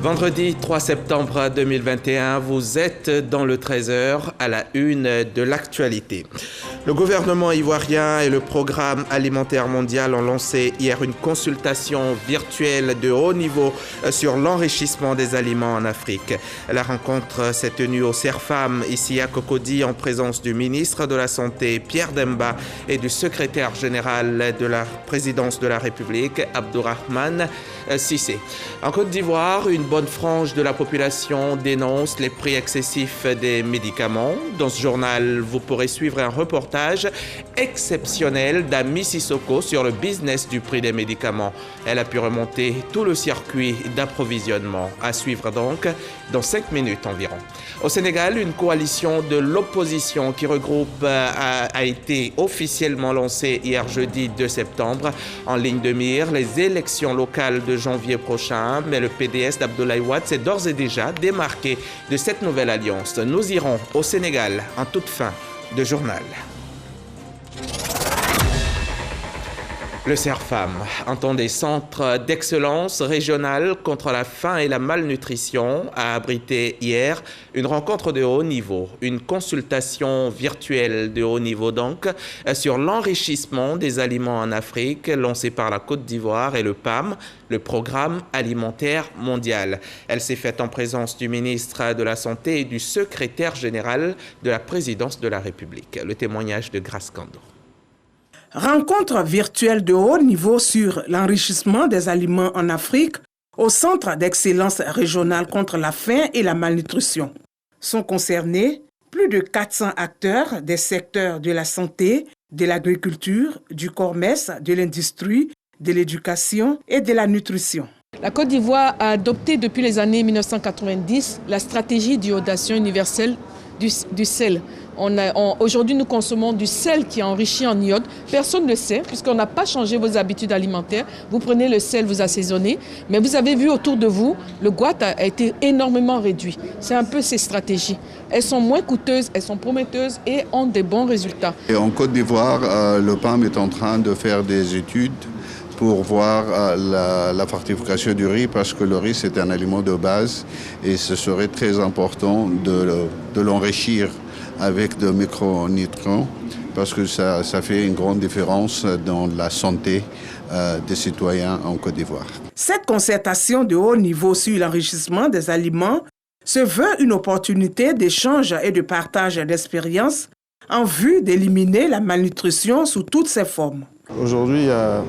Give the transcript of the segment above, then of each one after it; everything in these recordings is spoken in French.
Vendredi 3 septembre 2021, vous êtes dans le 13h à la une de l'actualité. Le gouvernement ivoirien et le Programme alimentaire mondial ont lancé hier une consultation virtuelle de haut niveau sur l'enrichissement des aliments en Afrique. La rencontre s'est tenue au CERFAM, ici à Cocody, en présence du ministre de la Santé, Pierre Demba, et du secrétaire général de la présidence de la République, Abdourahmane Cissé. En Côte d'Ivoire, une bonne frange de la population dénonce les prix excessifs des médicaments. Dans ce journal, vous pourrez suivre un reportage exceptionnel d'Ami Sissoko sur le business du prix des médicaments. Elle a pu remonter tout le circuit d'approvisionnement. À suivre donc dans 5 minutes environ. Au Sénégal, une coalition de l'opposition qui regroupe a été officiellement lancée hier jeudi 2 septembre. En ligne de mire, les élections locales de janvier prochain, mais le PDS d'Abdoulaye Wade s'est d'ores et déjà démarqué de cette nouvelle alliance. Nous irons au Sénégal en toute fin de journal. Le CERFAM, entendez Centre d'excellence régional contre la faim et la malnutrition, a abrité hier une rencontre de haut niveau, une consultation virtuelle de haut niveau donc, sur l'enrichissement des aliments en Afrique, lancée par la Côte d'Ivoire et le PAM, le Programme alimentaire mondial. Elle s'est faite en présence du ministre de la Santé et du secrétaire général de la présidence de la République. Le témoignage de Grace Kando. Rencontre virtuelle de haut niveau sur l'enrichissement des aliments en Afrique au Centre d'excellence régional contre la faim et la malnutrition. Sont concernés plus de 400 acteurs des secteurs de la santé, de l'agriculture, du commerce, de l'industrie, de l'éducation et de la nutrition. La Côte d'Ivoire a adopté depuis les années 1990 la stratégie d'iodation universelle du sel. Aujourd'hui, nous consommons du sel qui est enrichi en iode. Personne ne le sait, puisqu'on n'a pas changé vos habitudes alimentaires. Vous prenez le sel, vous assaisonnez. Mais vous avez vu autour de vous, le goût a été énormément réduit. C'est un peu ces stratégies. Elles sont moins coûteuses, elles sont prometteuses et ont des bons résultats. Et en Côte d'Ivoire, le PAM est en train de faire des études pour voir la fortification du riz, parce que le riz, c'est un aliment de base et ce serait très important de l'enrichir avec de micronutriments, parce que ça fait une grande différence dans la santé des citoyens en Côte d'Ivoire. Cette concertation de haut niveau sur l'enrichissement des aliments se veut une opportunité d'échange et de partage d'expériences en vue d'éliminer la malnutrition sous toutes ses formes. Aujourd'hui, il y a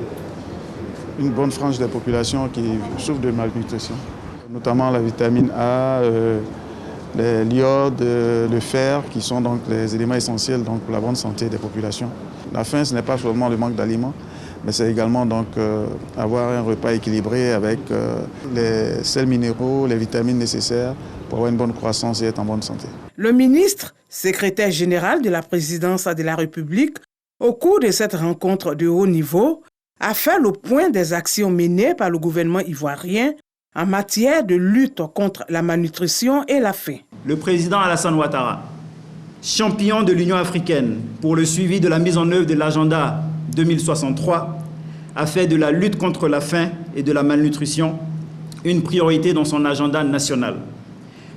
une bonne frange des populations qui souffrent de malnutrition, notamment la vitamine A, l'iode, le fer, qui sont donc les éléments essentiels donc, pour la bonne santé des populations. La faim, ce n'est pas seulement le manque d'aliments, mais c'est également donc, avoir un repas équilibré avec les sels minéraux, les vitamines nécessaires pour avoir une bonne croissance et être en bonne santé. Le ministre, secrétaire général de la présidence de la République, au cours de cette rencontre de haut niveau, a fait le point des actions menées par le gouvernement ivoirien en matière de lutte contre la malnutrition et la faim. Le président Alassane Ouattara, champion de l'Union africaine pour le suivi de la mise en œuvre de l'agenda 2063, a fait de la lutte contre la faim et de la malnutrition une priorité dans son agenda national,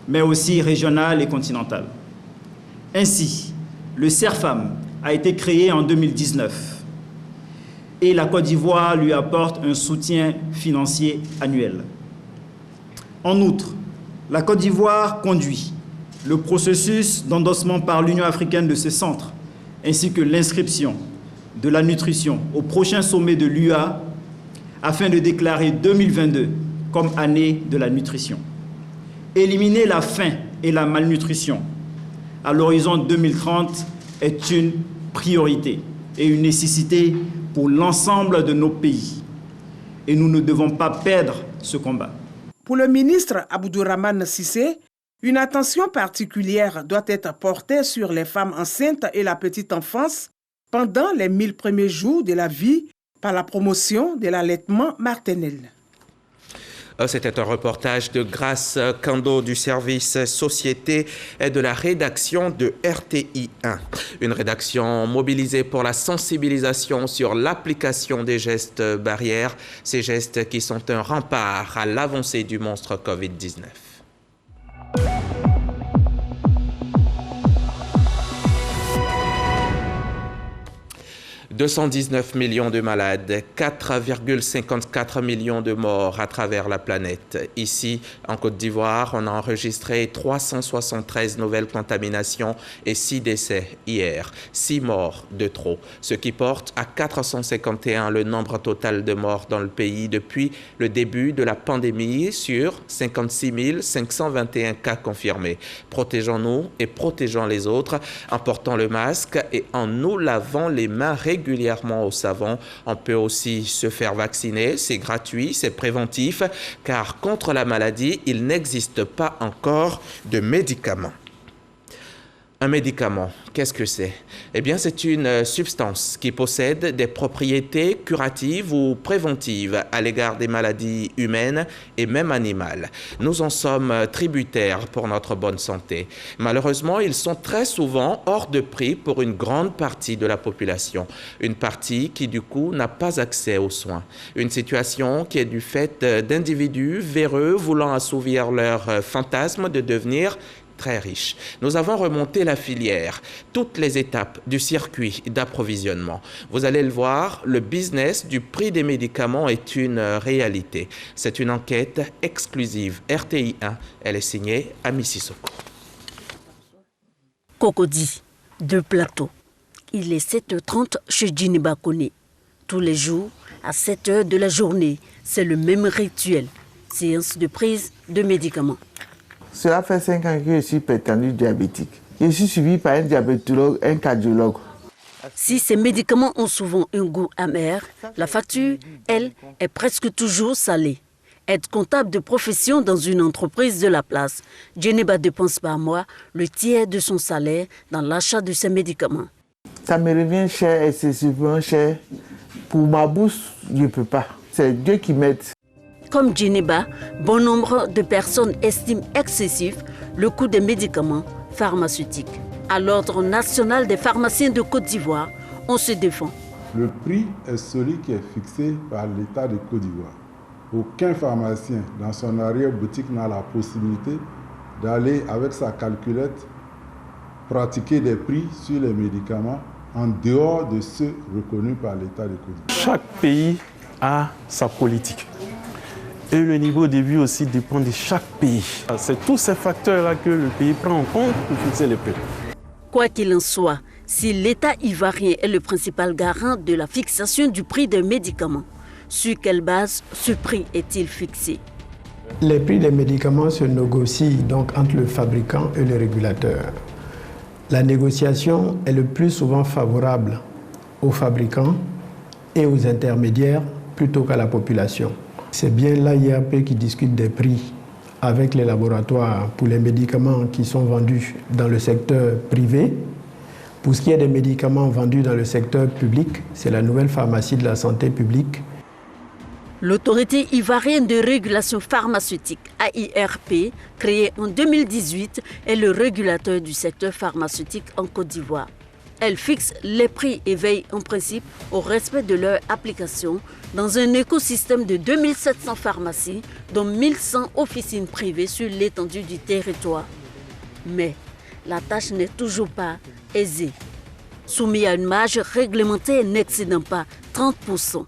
mais aussi régional et continental. Ainsi, le CERFAM a été créé en 2019 et la Côte d'Ivoire lui apporte un soutien financier annuel. En outre, la Côte d'Ivoire conduit le processus d'endossement par l'Union africaine de ce centre, ainsi que l'inscription de la nutrition au prochain sommet de l'UA, afin de déclarer 2022 comme année de la nutrition. Éliminer la faim et la malnutrition à l'horizon 2030 est une priorité et une nécessité pour l'ensemble de nos pays. Et nous ne devons pas perdre ce combat. Pour le ministre Abdourahmane Cissé, une attention particulière doit être portée sur les femmes enceintes et la petite enfance pendant les 1000 premiers jours de la vie par la promotion de l'allaitement maternel. C'était un reportage de Grace Kando du service Société et de la rédaction de RTI 1. Une rédaction mobilisée pour la sensibilisation sur l'application des gestes barrières, ces gestes qui sont un rempart à l'avancée du monstre Covid-19. 219 millions de malades, 4,54 millions de morts à travers la planète. Ici, en Côte d'Ivoire, on a enregistré 373 nouvelles contaminations et 6 décès hier. 6 morts de trop, ce qui porte à 451 le nombre total de morts dans le pays depuis le début de la pandémie sur 56 521 cas confirmés. Protégeons-nous et protégeons les autres en portant le masque et en nous lavant les mains régulièrement au savon. On peut aussi se faire vacciner, c'est gratuit, c'est préventif, car contre la maladie, il n'existe pas encore de médicaments. Un médicament, qu'est-ce que c'est? Eh bien, c'est une substance qui possède des propriétés curatives ou préventives à l'égard des maladies humaines et même animales. Nous en sommes tributaires pour notre bonne santé. Malheureusement, ils sont très souvent hors de prix pour une grande partie de la population. Une partie qui, du coup, n'a pas accès aux soins. Une situation qui est du fait d'individus véreux voulant assouvir leur fantasme de devenir très riche. Nous avons remonté la filière, toutes les étapes du circuit d'approvisionnement. Vous allez le voir, le business du prix des médicaments est une réalité. C'est une enquête exclusive RTI 1. Elle est signée Ami Sissoko. Cocody, 2 plateaux. Il est 7h30 chez Djeneba Kone. Tous les jours, à 7h de la journée, c'est le même rituel. Séance de prise de médicaments. Cela fait 5 ans que je suis prétendu diabétique. Je suis suivi par un diabétologue, un cardiologue. Si ces médicaments ont souvent un goût amer, la facture, elle, est presque toujours salée. Être comptable de profession dans une entreprise de la place, Djeneba dépense par mois le tiers de son salaire dans l'achat de ces médicaments. Ça me revient cher, excessivement cher. Pour ma bourse, je ne peux pas. C'est Dieu qui m'aide. Comme Djeneba, bon nombre de personnes estiment excessif le coût des médicaments pharmaceutiques. À l'Ordre national des pharmaciens de Côte d'Ivoire, on se défend. Le prix est celui qui est fixé par l'État de Côte d'Ivoire. Aucun pharmacien dans son arrière-boutique n'a la possibilité d'aller avec sa calculette pratiquer des prix sur les médicaments en dehors de ceux reconnus par l'État de Côte d'Ivoire. Chaque pays a sa politique. Et le niveau de vie aussi dépend de chaque pays. C'est tous ces facteurs-là que le pays prend en compte pour fixer les prix. Quoi qu'il en soit, si l'État ivoirien est le principal garant de la fixation du prix des médicaments, sur quelle base ce prix est-il fixé? Les prix des médicaments se négocient donc entre le fabricant et le régulateur. La négociation est le plus souvent favorable aux fabricants et aux intermédiaires plutôt qu'à la population. C'est bien l'AIRP qui discute des prix avec les laboratoires pour les médicaments qui sont vendus dans le secteur privé. Pour ce qui est des médicaments vendus dans le secteur public, c'est la nouvelle pharmacie de la santé publique. L'autorité ivoirienne de régulation pharmaceutique, AIRP, créée en 2018, est le régulateur du secteur pharmaceutique en Côte d'Ivoire. Elle fixe les prix et veille en principe au respect de leur application dans un écosystème de 2700 pharmacies, dont 1100 officines privées sur l'étendue du territoire. Mais la tâche n'est toujours pas aisée. Soumis à une marge réglementaire n'excédant pas 30%.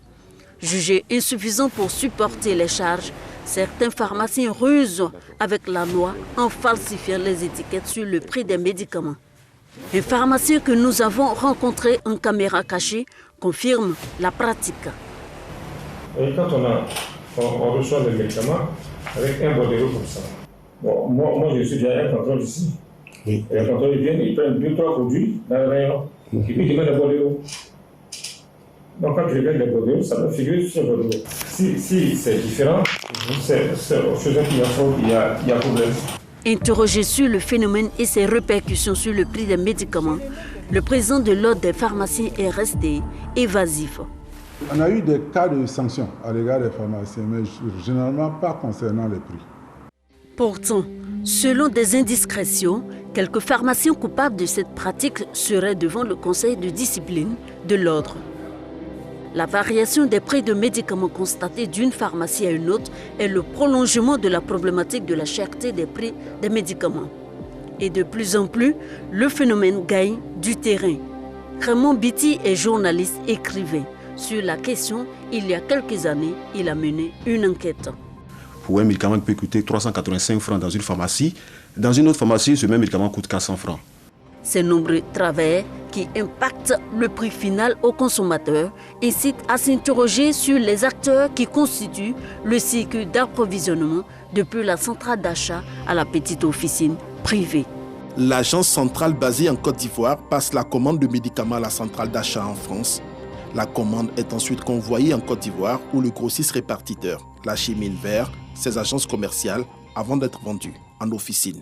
Jugé insuffisant pour supporter les charges, certains pharmaciens rusent avec la loi en falsifiant les étiquettes sur le prix des médicaments. Un pharmacien que nous avons rencontré en caméra cachée confirme la pratique. Et quand on reçoit les médicaments avec un bordereau comme ça, bon, moi je suis déjà un contrôle ici. Oui. Et le contrôle vient, ils prennent 2-3 produits dans le rayon et puis ils mettent le bordereau. Donc quand je regarde les bordereaux, ça me figure sur le bordereau. Si c'est différent, c'est aux choses qu'il y a problème. Interrogé sur le phénomène et ses répercussions sur le prix des médicaments, le président de l'Ordre des pharmaciens est resté évasif. On a eu des cas de sanctions à l'égard des pharmaciens, mais généralement pas concernant les prix. Pourtant, selon des indiscrétions, quelques pharmaciens coupables de cette pratique seraient devant le conseil de discipline de l'ordre. La variation des prix de médicaments constatés d'une pharmacie à une autre est le prolongement de la problématique de la cherté des prix des médicaments. Et de plus en plus, le phénomène gagne du terrain. Raymond Biti est journaliste écrivain. Sur la question, il y a quelques années, il a mené une enquête. Pour un médicament qui peut coûter 385 francs dans une pharmacie, dans une autre pharmacie, ce même médicament coûte 400 francs. Ces nombreux travers qui impactent le prix final au consommateur incitent à s'interroger sur les acteurs qui constituent le cycle d'approvisionnement depuis la centrale d'achat à la petite officine privée. L'agence centrale basée en Côte d'Ivoire passe la commande de médicaments à la centrale d'achat en France. La commande est ensuite convoyée en Côte d'Ivoire où le grossiste répartiteur l'achemine vers ses agences commerciales avant d'être vendue en officine.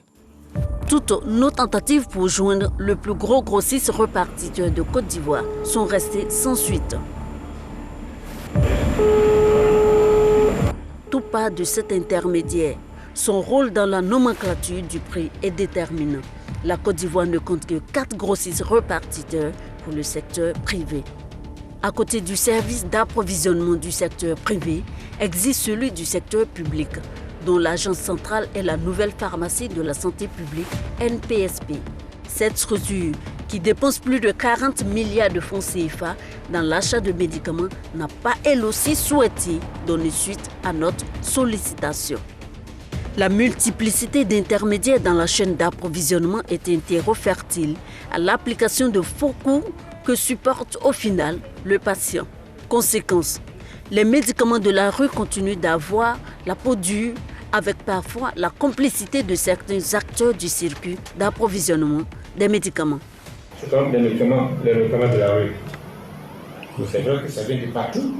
Toutes nos tentatives pour joindre le plus gros grossiste répartiteur de Côte d'Ivoire sont restées sans suite. Tout part de cet intermédiaire. Son rôle dans la nomenclature du prix est déterminant. La Côte d'Ivoire ne compte que 4 grossistes répartiteurs pour le secteur privé. À côté du service d'approvisionnement du secteur privé, existe celui du secteur public, dont l'agence centrale est la nouvelle pharmacie de la santé publique, NPSP. Cette structure, qui dépense plus de 40 milliards de francs CFA dans l'achat de médicaments, n'a pas elle aussi souhaité donner suite à notre sollicitation. La multiplicité d'intermédiaires dans la chaîne d'approvisionnement est un terreau fertile à l'application de faux coûts que supporte au final le patient. Conséquence, les médicaments de la rue continuent d'avoir la peau dure avec parfois la complicité de certains acteurs du circuit d'approvisionnement des médicaments. C'est comme les médicaments de la rue. C'est vrai que ça vient de partout.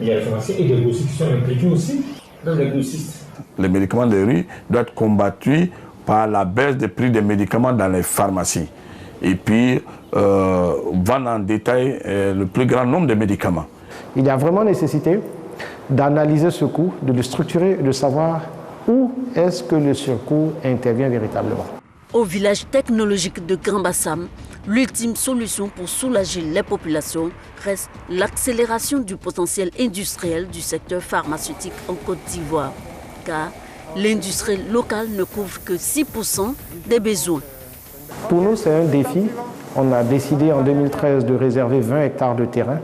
Il y a les pharmaciens et les grossistes qui sont impliqués aussi, même les grossistes. Les médicaments de rue doivent être combattus par la baisse des prix des médicaments dans les pharmacies. Et puis, vendre en détail le plus grand nombre de médicaments. Il y a vraiment nécessité d'analyser ce coût, de le structurer et de savoir où est-ce que le surcoût intervient véritablement. Au village technologique de Grand Bassam, l'ultime solution pour soulager les populations reste l'accélération du potentiel industriel du secteur pharmaceutique en Côte d'Ivoire, car l'industrie locale ne couvre que 6% des besoins. Pour nous, c'est un défi. On a décidé en 2013 de réserver 20 hectares de terrain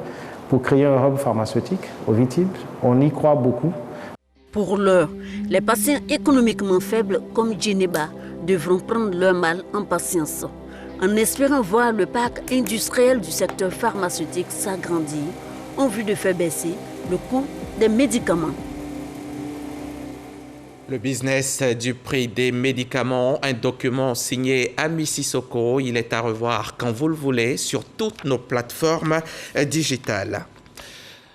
pour créer un hub pharmaceutique au Vitible. On y croit beaucoup. Pour l'heure, les patients économiquement faibles comme Djeneba devront prendre leur mal en patience, en espérant voir le parc industriel du secteur pharmaceutique s'agrandir en vue de faire baisser le coût des médicaments. Le business du prix des médicaments, un document signé Ami Sissoko. Il est à revoir quand vous le voulez sur toutes nos plateformes digitales.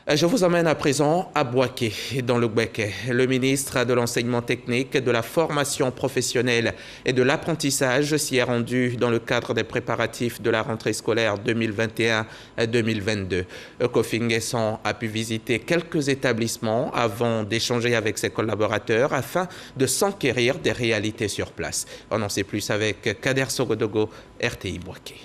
Je vous emmène à présent à Bouaké, dans le Gbeke. Le ministre de l'Enseignement technique, de la formation professionnelle et de l'apprentissage s'y est rendu dans le cadre des préparatifs de la rentrée scolaire 2021-2022. Kofi N'Guessan a pu visiter quelques établissements avant d'échanger avec ses collaborateurs afin de s'enquérir des réalités sur place. On en sait plus avec Kader Sogodogo, RTI Bouaké.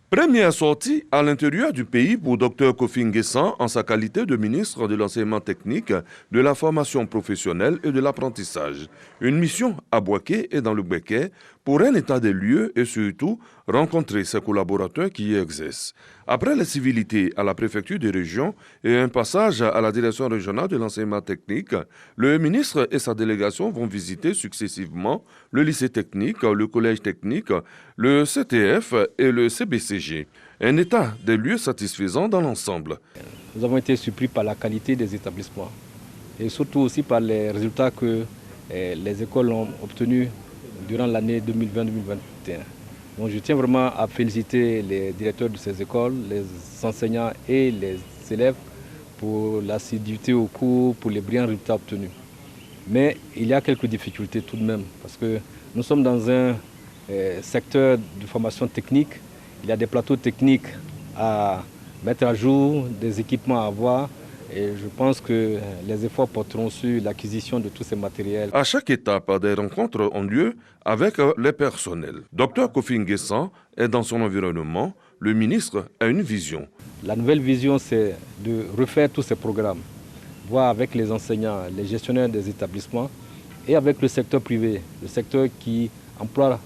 Première sortie à l'intérieur du pays pour Dr Kofi N'Guessan en sa qualité de ministre de l'Enseignement technique, de la formation professionnelle et de l'apprentissage. Une mission à Bouaké et dans le Gbeke pour un état des lieux et surtout rencontrer ses collaborateurs qui y exercent. Après les civilités à la préfecture des régions et un passage à la direction régionale de l'enseignement technique, le ministre et sa délégation vont visiter successivement le lycée technique, le collège technique, le CTF et le CBCG. Un état des lieux satisfaisant dans l'ensemble. Nous avons été surpris par la qualité des établissements et surtout aussi par les résultats que les écoles ont obtenus durant l'année 2020-2021. Donc je tiens vraiment à féliciter les directeurs de ces écoles, les enseignants et les élèves pour l'assiduité au cours, pour les brillants résultats obtenus. Mais il y a quelques difficultés tout de même, parce que nous sommes dans un secteur de formation technique. Il y a des plateaux techniques à mettre à jour des équipements à avoir. Et je pense que les efforts porteront sur l'acquisition de tous ces matériels. À chaque étape, des rencontres ont lieu avec les personnels. Dr Kofi Nguessan est dans son environnement. Le ministre a une vision. La nouvelle vision, c'est de refaire tous ces programmes, voir avec les enseignants, les gestionnaires des établissements et avec le secteur privé, le secteur qui emploie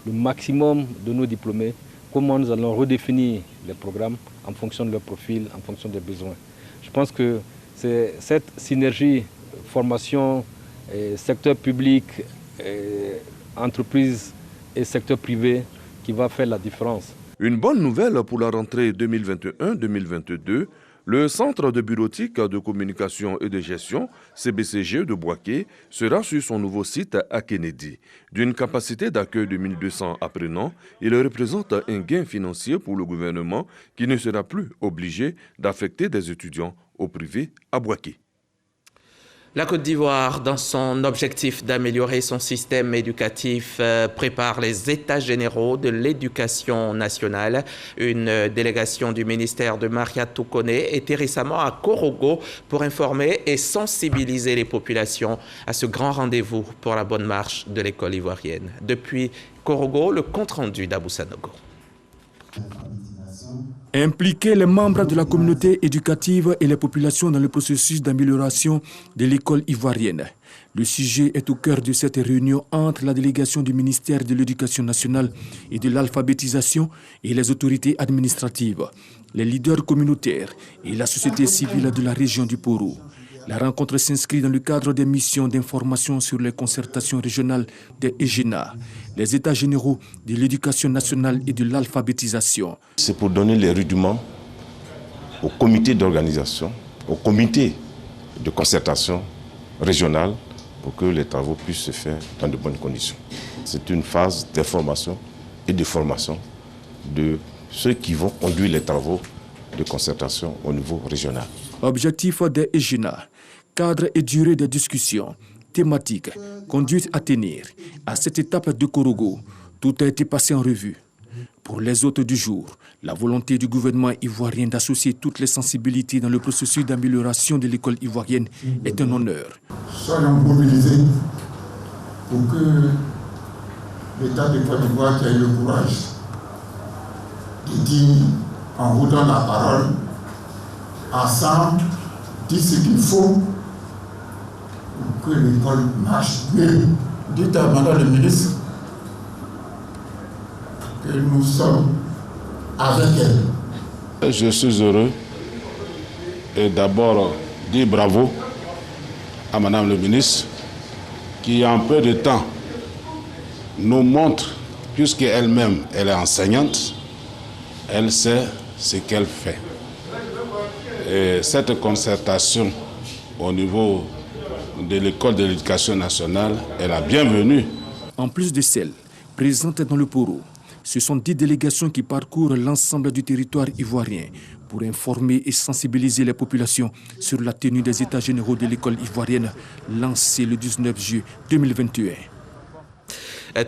le maximum de nos diplômés, comment nous allons redéfinir les programmes en fonction de leur profil, en fonction des besoins. Je pense que c'est cette synergie formation, secteur public, entreprise et secteur privé qui va faire la différence. Une bonne nouvelle pour la rentrée 2021-2022, le Centre de bureautique de communication et de gestion, CBCG de Bouaké, sera sur son nouveau site à Kennedy. D'une capacité d'accueil de 1200 apprenants, il représente un gain financier pour le gouvernement qui ne sera plus obligé d'affecter des étudiants au privé à Bouaké. La Côte d'Ivoire, dans son objectif d'améliorer son système éducatif, prépare les États généraux de l'éducation nationale. Une délégation du ministère de Mariatou Koné était récemment à Korogo pour informer et sensibiliser les populations à ce grand rendez-vous pour la bonne marche de l'école ivoirienne. Depuis Korogo, le compte-rendu d'Abou Sanogo. Impliquer les membres de la communauté éducative et les populations dans le processus d'amélioration de l'école ivoirienne. Le sujet est au cœur de cette réunion entre la délégation du ministère de l'Éducation nationale et de l'alphabétisation et les autorités administratives, les leaders communautaires et la société civile de la région du Poro. La rencontre s'inscrit dans le cadre des missions d'information sur les concertations régionales des EGENA, les États généraux de l'éducation nationale et de l'alphabétisation. C'est pour donner les rudiments au comité d'organisation, au comité de concertation régionale pour que les travaux puissent se faire dans de bonnes conditions. C'est une phase d'information et de formation de ceux qui vont conduire les travaux de concertation au niveau régional. Objectif des EGENA, cadre et durée des discussions, thématiques, conduite à tenir. À cette étape de Korogo, tout a été passé en revue. Pour les hôtes du jour, la volonté du gouvernement ivoirien d'associer toutes les sensibilités dans le processus d'amélioration de l'école ivoirienne est un honneur. Soyons mobilisés pour que l'État de Côte d'Ivoire ait le courage de dire, en vous donne la parole, ensemble, dit ce qu'il faut pour que l'école marche mieux. Dites à Madame le ministre que nous sommes avec elle. Je suis heureux et d'abord dire bravo à Madame le ministre qui en peu de temps nous montre, puisqu'elle-même elle est enseignante, elle sait ce qu'elle fait. Et cette concertation au niveau de l'école de l'éducation nationale est la bienvenue. En plus de celles présentes dans le Poro, ce sont 10 délégations qui parcourent l'ensemble du territoire ivoirien pour informer et sensibiliser les populations sur la tenue des États généraux de l'école ivoirienne lancée le 19 juillet 2021.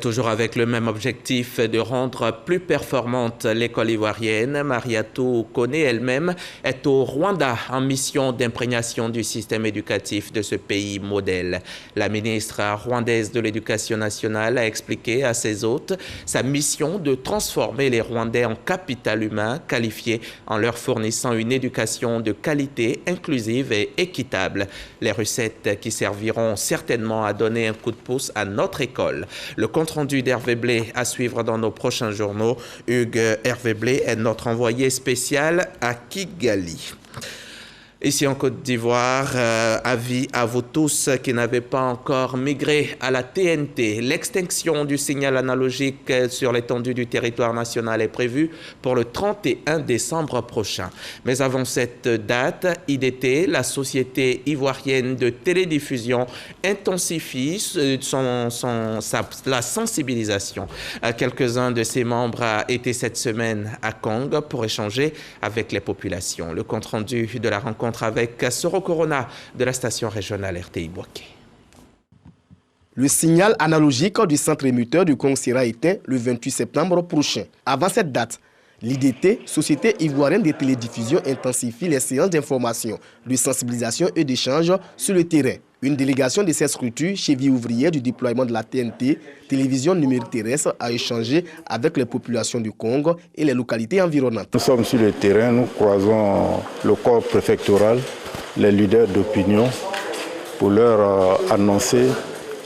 Toujours avec le même objectif de rendre plus performante l'école ivoirienne, Mariatou Koné elle-même est au Rwanda en mission d'imprégnation du système éducatif de ce pays modèle. La ministre rwandaise de l'Éducation nationale a expliqué à ses hôtes sa mission de transformer les Rwandais en capital humain qualifié en leur fournissant une éducation de qualité, inclusive et équitable. Les recettes qui serviront certainement à donner un coup de pouce à notre école. Le compte-rendu d'Hervé Blé à suivre dans nos prochains journaux. Hugues Hervé Blé est notre envoyé spécial à Kigali. Ici en Côte d'Ivoire, avis à vous tous qui n'avez pas encore migré à la TNT. L'extinction du signal analogique sur l'étendue du territoire national est prévue pour le 31 décembre prochain. Mais avant cette date, IDT, la société ivoirienne de télédiffusion, intensifie la sensibilisation. Quelques-uns de ses membres ont été cette semaine à Kong pour échanger avec les populations. Le compte-rendu de la rencontre avec Soro Corona de la station régionale RTI Bouaké. Le signal analogique du centre émetteur du Kong sera éteint le 28 septembre prochain. Avant cette date, L'IDT, Société ivoirienne de télédiffusion, intensifie les séances d'information, de sensibilisation et d'échange sur le terrain. Une délégation de cette structure, cheville ouvrière du déploiement de la TNT, télévision numérique terrestre, a échangé avec les populations du Congo et les localités environnantes. Nous sommes sur le terrain, nous croisons le corps préfectoral, les leaders d'opinion, pour leur annoncer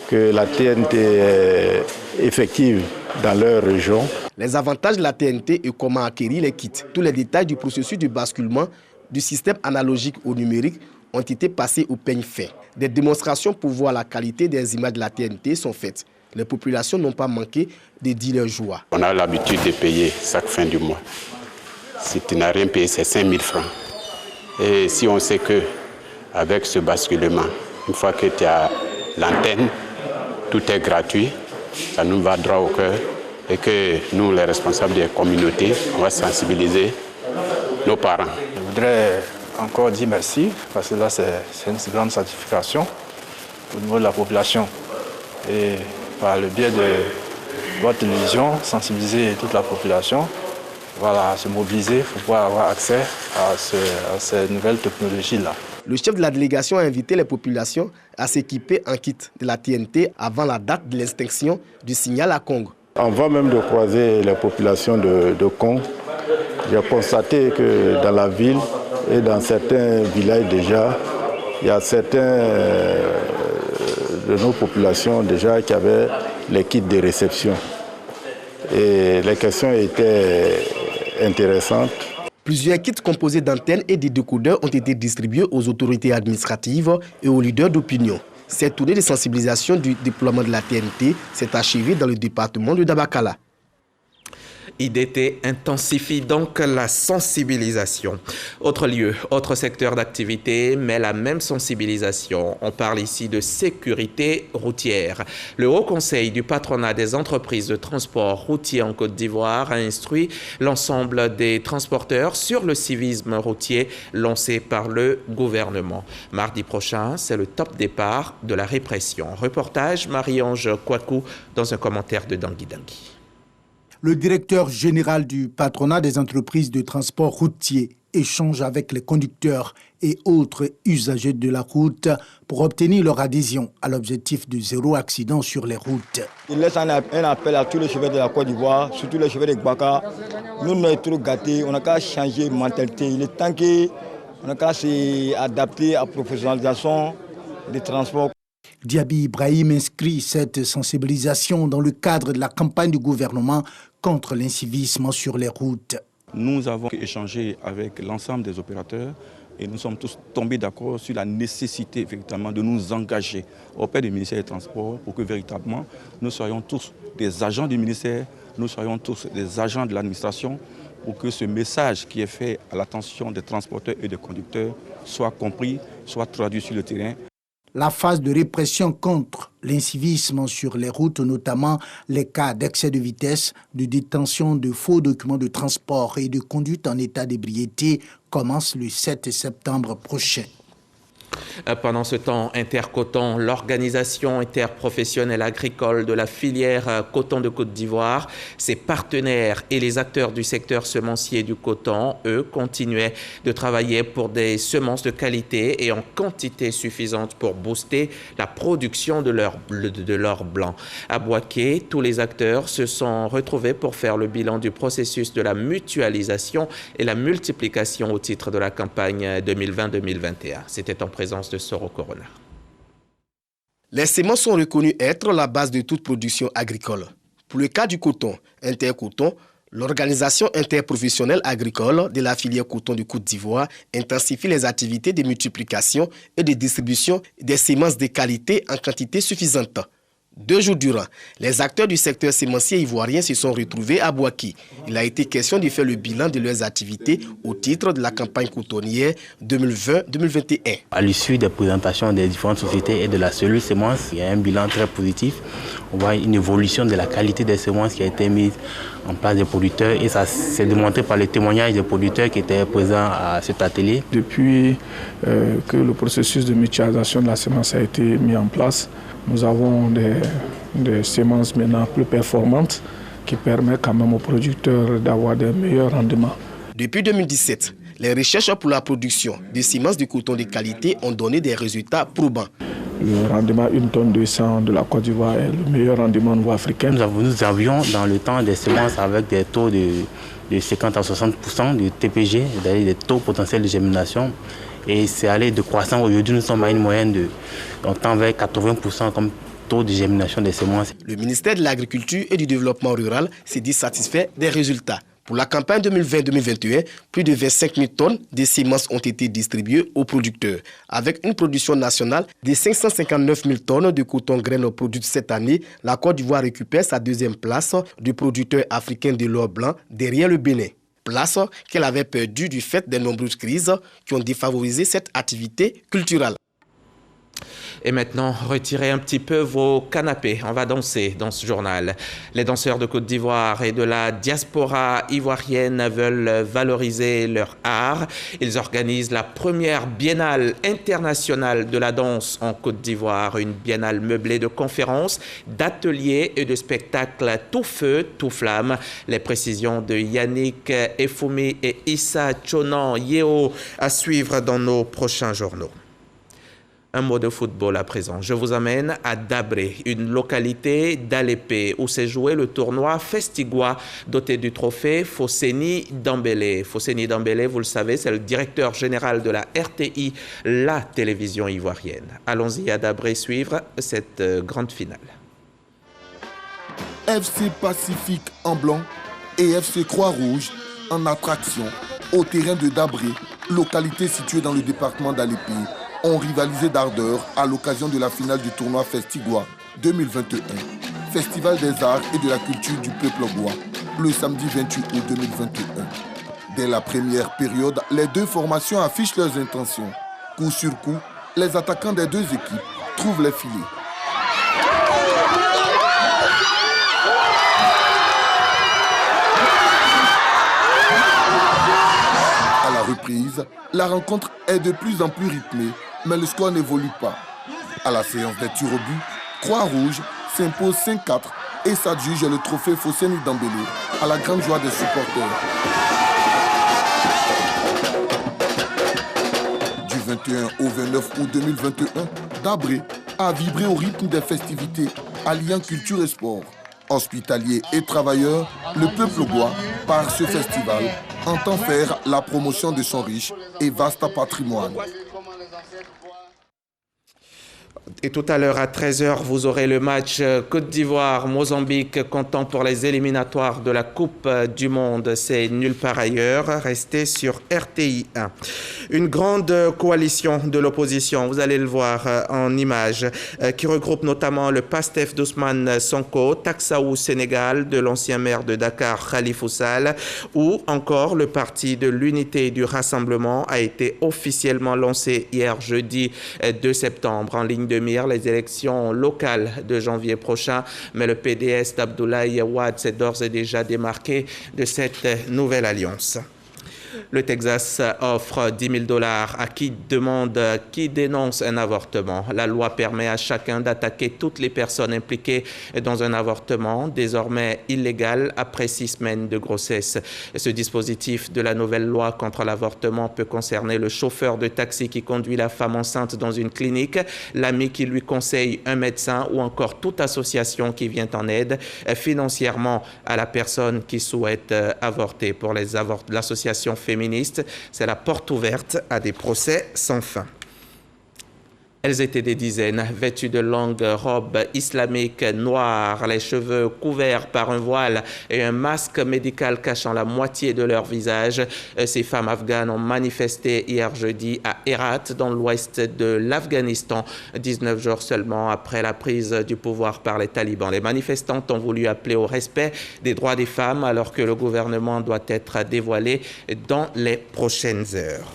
que la TNT est effective dans leur région. Les avantages de la TNT et comment acquérir les kits. Tous les détails du processus de basculement du système analogique au numérique ont été passés au peigne fin. Des démonstrations pour voir la qualité des images de la TNT sont faites. Les populations n'ont pas manqué de dire leur joie. On a l'habitude de payer chaque fin du mois. Si tu n'as rien payé, c'est 5 000 francs. Et si on sait qu'avec ce basculement, une fois que tu as l'antenne, tout est gratuit, ça nous va droit au cœur. Et que nous, les responsables des communautés, on va sensibiliser nos parents. Je voudrais encore dire merci, parce que là, c'est une grande satisfaction au niveau de la population. Et par le biais de votre télévision, sensibiliser toute la population, voilà, se mobiliser pour pouvoir avoir accès à ces nouvelles technologies-là. Le chef de la délégation a invité les populations à s'équiper en kit de la TNT avant la date de l'extinction du signal à Congo. Avant même de croiser les populations de Congo, j'ai constaté que dans la ville et dans certains villages déjà, il y a certains de nos populations déjà qui avaient les kits de réception. Et les questions étaient intéressantes. Plusieurs kits composés d'antennes et de décodeurs ont été distribués aux autorités administratives et aux leaders d'opinion. Cette tournée de sensibilisation du déploiement de la TNT s'est achevée dans le département de Dabakala. IDT intensifie donc la sensibilisation. Autre lieu, autre secteur d'activité, mais la même sensibilisation. On parle ici de sécurité routière. Le Haut Conseil du patronat des entreprises de transport routier en Côte d'Ivoire a instruit l'ensemble des transporteurs sur le civisme routier lancé par le gouvernement. Mardi prochain, c'est le top départ de la répression. Reportage Marie-Ange Kouakou dans un commentaire de Dangui Dangui. Le directeur général du patronat des entreprises de transport routier échange avec les conducteurs et autres usagers de la route pour obtenir leur adhésion à l'objectif de zéro accident sur les routes. Il laisse un appel à tous les chauffeurs de la Côte d'Ivoire, surtout les chauffeurs de Gbaka. Nous, on est trop gâtés, on n'a qu'à changer de mentalité. Il est temps qu'on n'a qu'à s'adapter à la professionnalisation des transports. Diaby Ibrahim inscrit cette sensibilisation dans le cadre de la campagne du gouvernement contre l'incivisme sur les routes. Nous avons échangé avec l'ensemble des opérateurs et nous sommes tous tombés d'accord sur la nécessité véritablement de nous engager auprès du ministère des Transports pour que véritablement nous soyons tous des agents du ministère, nous soyons tous des agents de l'administration pour que ce message qui est fait à l'attention des transporteurs et des conducteurs soit compris, soit traduit sur le terrain. La phase de répression contre l'incivisme sur les routes, notamment les cas d'excès de vitesse, de détention de faux documents de transport et de conduite en état d'ébriété, commence le 7 septembre prochain. Pendant ce temps, Intercoton, l'organisation interprofessionnelle agricole de la filière coton de Côte d'Ivoire, ses partenaires et les acteurs du secteur semencier du coton, eux, continuaient de travailler pour des semences de qualité et en quantité suffisante pour booster la production de leur blanc. À Bouaké, tous les acteurs se sont retrouvés pour faire le bilan du processus de la mutualisation et la multiplication au titre de la campagne 2020-2021. C'était en présence de Soro Corona. Les semences sont reconnues être la base de toute production agricole. Pour le cas du coton, Intercoton, l'organisation interprofessionnelle agricole de la filière coton de Côte d'Ivoire intensifie les activités de multiplication et de distribution des semences de qualité en quantité suffisante. 2 jours durant, les acteurs du secteur sémencier ivoirien se sont retrouvés à Bouaké. Il a été question de faire le bilan de leurs activités au titre de la campagne cotonnière 2020-2021. À l'issue des présentations des différentes sociétés et de la cellule sémence, il y a un bilan très positif. On voit une évolution de la qualité des semences qui a été mise en place des producteurs et ça s'est démontré par les témoignages des producteurs qui étaient présents à cet atelier. Depuis que le processus de mutualisation de la semence a été mis en place, nous avons des semences maintenant plus performantes qui permet quand même aux producteurs d'avoir des meilleurs rendements. Depuis 2017, les recherches pour la production de semences de coton de qualité ont donné des résultats probants. Le rendement 1 tonne 200 de la Côte d'Ivoire est le meilleur rendement au niveau africain. Nous avions dans le temps des semences avec des taux de 50 à 60% de TPG, c'est-à-dire des taux potentiels de germination. Et c'est allé de croissant. Aujourd'hui, nous sommes à une moyenne de on tend vers 80% comme taux de germination des semences. Le ministère de l'Agriculture et du Développement rural s'est dit satisfait des résultats. Pour la campagne 2020-2021, plus de 25 000 tonnes de semences ont été distribuées aux producteurs, avec une production nationale de 559 000 tonnes de coton graines produites cette année. La Côte d'Ivoire récupère sa deuxième place du producteur africain de l'or blanc derrière le Bénin. Place qu'elle avait perdue du fait des nombreuses crises qui ont défavorisé cette activité culturelle. Et maintenant, retirez un petit peu vos canapés. On va danser dans ce journal. Les danseurs de Côte d'Ivoire et de la diaspora ivoirienne veulent valoriser leur art. Ils organisent la première biennale internationale de la danse en Côte d'Ivoire. Une biennale meublée de conférences, d'ateliers et de spectacles tout feu, tout flamme. Les précisions de Yannick Efoumi et Issa Chonan Yeo à suivre dans nos prochains journaux. Un mot de football à présent. Je vous amène à Dabré, une localité d'Alépé où s'est joué le tournoi Festigua doté du trophée Fosseni Dembélé. Fosseni Dembélé, vous le savez, c'est le directeur général de la RTI, la télévision ivoirienne. Allons-y à Dabré suivre cette grande finale. FC Pacifique en blanc et FC Croix-Rouge en attraction au terrain de Dabré, localité située dans le département d'Alépé, ont rivalisé d'ardeur à l'occasion de la finale du tournoi Festigua 2021, Festival des arts et de la culture du peuple goua, le samedi 28 août 2021. Dès la première période, les deux formations affichent leurs intentions. Coup sur coup, les attaquants des deux équipes trouvent les filets. À la reprise, la rencontre est de plus en plus rythmée, mais le score n'évolue pas. À la séance des tirs au but, Croix-Rouge s'impose 5-4 et s'adjuge le trophée Fosseni Dembélé à la grande joie des supporters. Du 21 au 29 août 2021, Dabré a vibré au rythme des festivités alliant culture et sport. Hospitaliers et travailleurs, le peuple goua, par ce festival, entend faire la promotion de son riche et vaste patrimoine. Et tout à l'heure à 13h, vous aurez le match Côte d'Ivoire-Mozambique comptant pour les éliminatoires de la Coupe du Monde. C'est nulle part ailleurs. Restez sur RTI 1. Une grande coalition de l'opposition, vous allez le voir en images, qui regroupe notamment le PASTEF d'Ousmane Sonko, Taksaou Sénégal de l'ancien maire de Dakar Khalifou Sall, ou encore le Parti de l'Unité et du Rassemblement a été officiellement lancé hier jeudi 2 septembre en ligne de mire les élections locales de janvier prochain, mais le PDS d'Abdoulaye Wade s'est d'ores et déjà démarqué de cette nouvelle alliance. Le Texas offre $10 000 à qui dénonce un avortement. La loi permet à chacun d'attaquer toutes les personnes impliquées dans un avortement, désormais illégal après 6 semaines de grossesse. Ce dispositif de la nouvelle loi contre l'avortement peut concerner le chauffeur de taxi qui conduit la femme enceinte dans une clinique, l'ami qui lui conseille un médecin ou encore toute association qui vient en aide financièrement à la personne qui souhaite avorter. Pour l'association féministe, c'est la porte ouverte à des procès sans fin. Elles étaient des dizaines, vêtues de longues robes islamiques noires, les cheveux couverts par un voile et un masque médical cachant la moitié de leur visage. Ces femmes afghanes ont manifesté hier jeudi à Herat, dans l'ouest de l'Afghanistan, 19 jours seulement après la prise du pouvoir par les talibans. Les manifestantes ont voulu appeler au respect des droits des femmes alors que le gouvernement doit être dévoilé dans les prochaines heures.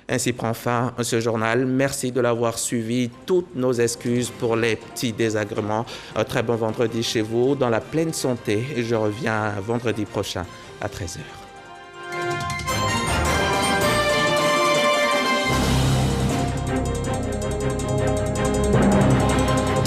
Ainsi prend fin ce journal. Merci de l'avoir suivi. Toutes nos excuses pour les petits désagréments. Un très bon vendredi chez vous, dans la pleine santé. Et je reviens vendredi prochain à 13h.